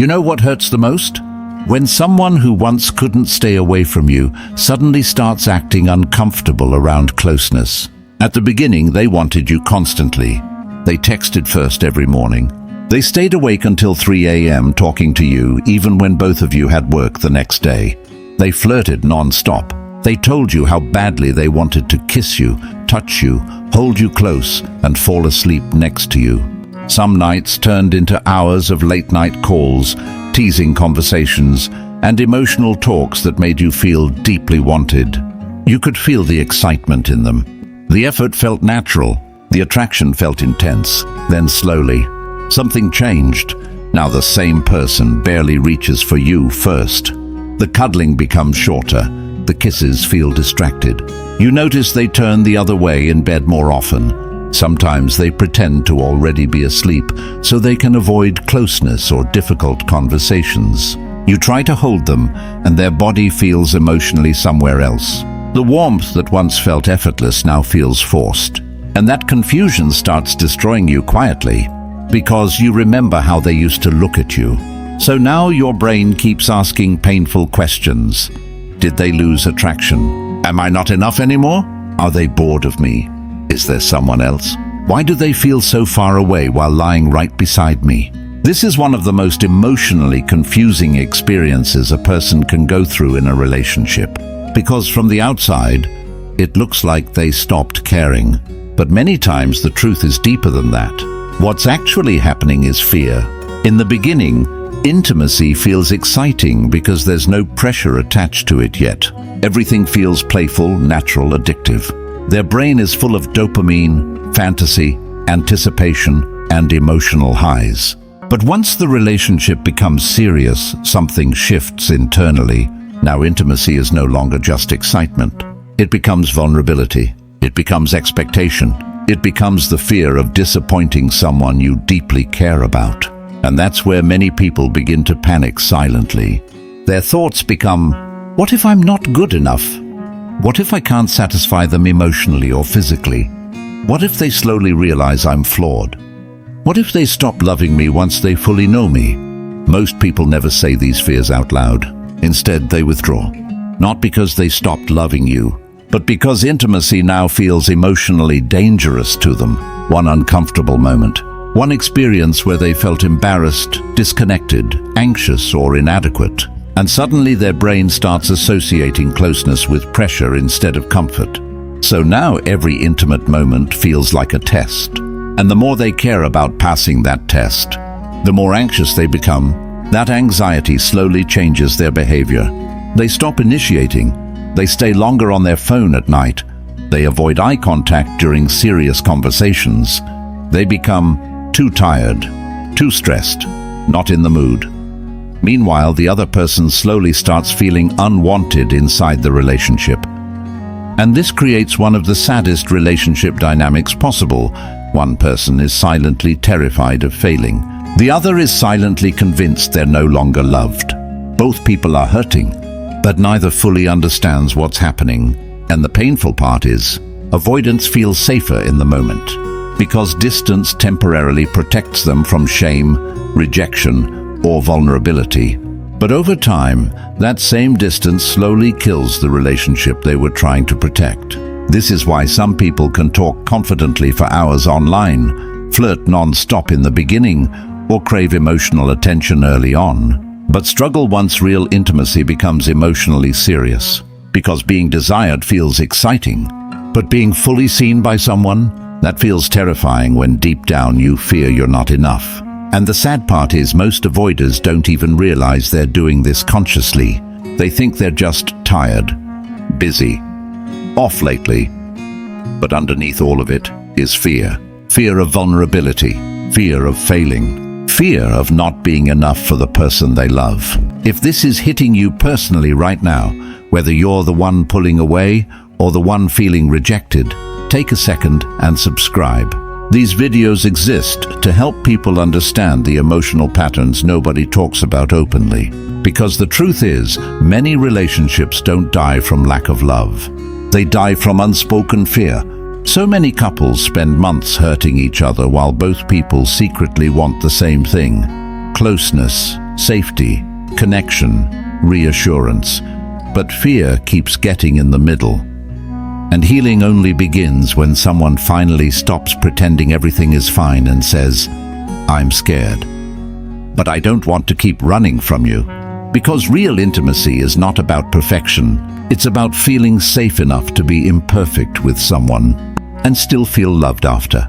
You know what hurts the most? When someone who once couldn't stay away from you suddenly starts acting uncomfortable around closeness. At the beginning, they wanted you constantly. They texted first every morning. They stayed awake until 3 a.m. talking to you, even when both of you had work the next day. They flirted non-stop. They told you how badly they wanted to kiss you, touch you, hold you close, and fall asleep next to you. Some nights turned into hours of late-night calls, teasing conversations, and emotional talks that made you feel deeply wanted. You could feel the excitement in them. The effort felt natural. The attraction felt intense. Then slowly, something changed. Now the same person barely reaches for you first. The cuddling becomes shorter. The kisses feel distracted. You notice they turn the other way in bed more often. Sometimes they pretend to already be asleep so they can avoid closeness or difficult conversations. You try to hold them, and their body feels emotionally somewhere else. The warmth that once felt effortless now feels forced. And that confusion starts destroying you quietly, because you remember how they used to look at you. So now your brain keeps asking painful questions. Did they lose attraction? Am I not enough anymore? Are they bored of me? Is there someone else? Why do they feel so far away while lying right beside me? This is one of the most emotionally confusing experiences a person can go through in a relationship. Because from the outside, it looks like they stopped caring. But many times the truth is deeper than that. What's actually happening is fear. In the beginning, intimacy feels exciting because there's no pressure attached to it yet. Everything feels playful, natural, addictive. Their brain is full of dopamine, fantasy, anticipation, and emotional highs. But once the relationship becomes serious, something shifts internally. Now intimacy is no longer just excitement. It becomes vulnerability. It becomes expectation. It becomes the fear of disappointing someone you deeply care about. And that's where many people begin to panic silently. Their thoughts become, what if I'm not good enough? What if I can't satisfy them emotionally or physically? What if they slowly realize I'm flawed? What if they stop loving me once they fully know me? Most people never say these fears out loud. Instead, they withdraw. Not because they stopped loving you, but because intimacy now feels emotionally dangerous to them. One uncomfortable moment. One experience where they felt embarrassed, disconnected, anxious, or inadequate. And suddenly their brain starts associating closeness with pressure instead of comfort. So now every intimate moment feels like a test. And the more they care about passing that test, the more anxious they become. That anxiety slowly changes their behavior. They stop initiating. They stay longer on their phone at night. They avoid eye contact during serious conversations. They become too tired, too stressed, not in the mood. Meanwhile, the other person slowly starts feeling unwanted inside the relationship. And this creates one of the saddest relationship dynamics possible. One person is silently terrified of failing. The other is silently convinced they're no longer loved. Both people are hurting, but neither fully understands what's happening. And the painful part is, avoidance feels safer in the moment, because distance temporarily protects them from shame, rejection, or vulnerability. But over time, that same distance slowly kills the relationship they were trying to protect. This is why some people can talk confidently for hours online, flirt non-stop in the beginning, or crave emotional attention early on, but struggle once real intimacy becomes emotionally serious. Because being desired feels exciting, but being fully seen by someone, that feels terrifying when deep down you fear you're not enough. And the sad part is most avoiders don't even realize they're doing this consciously. They think they're just tired, busy, off lately. But underneath all of it is fear. Fear of vulnerability, fear of failing, fear of not being enough for the person they love. If this is hitting you personally right now, whether you're the one pulling away or the one feeling rejected, take a second and subscribe. These videos exist to help people understand the emotional patterns nobody talks about openly. Because the truth is, many relationships don't die from lack of love. They die from unspoken fear. So many couples spend months hurting each other while both people secretly want the same thing: closeness, safety, connection, reassurance. But fear keeps getting in the middle. And healing only begins when someone finally stops pretending everything is fine and says, "I'm scared, but I don't want to keep running from you." Because real intimacy is not about perfection. It's about feeling safe enough to be imperfect with someone and still feel loved after.